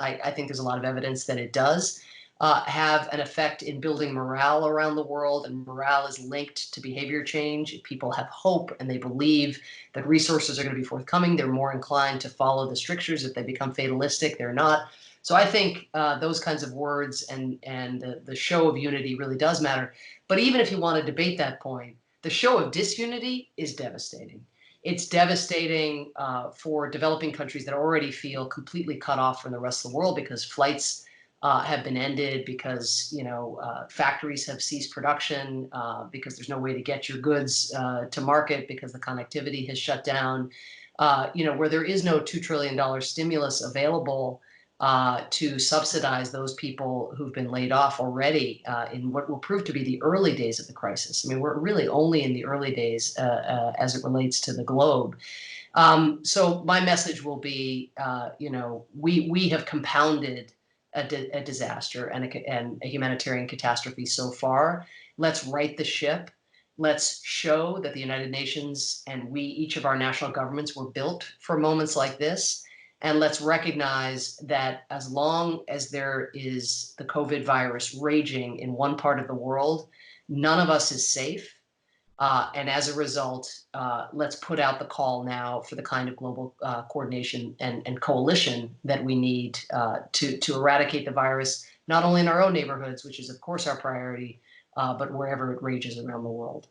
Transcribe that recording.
I think there's a lot of evidence that it does have an effect in building morale around the world, and morale is linked to behavior change. If people have hope and they believe that resources are going to be forthcoming, they're more inclined to follow the strictures. If they become fatalistic, they're not. So I think those kinds of words and the show of unity really does matter. But even if you want to debate that point, the show of disunity is devastating. It's devastating for developing countries that already feel completely cut off from the rest of the world because flights have been ended, because factories have ceased production, because there's no way to get your goods to market because the connectivity has shut down. Where there is no $2 trillion stimulus available to subsidize those people who've been laid off already in what will prove to be the early days of the crisis. I mean, we're really only in the early days as it relates to the globe. So my message will be, we have compounded a disaster and a humanitarian catastrophe so far. Let's right the ship. Let's show that the United Nations and each of our national governments were built for moments like this. And let's recognize that as long as there is the COVID virus raging in one part of the world, none of us is safe. And as a result, let's put out the call now for the kind of global coordination and coalition that we need to eradicate the virus, not only in our own neighborhoods, which is, of course, our priority, but wherever it rages around the world.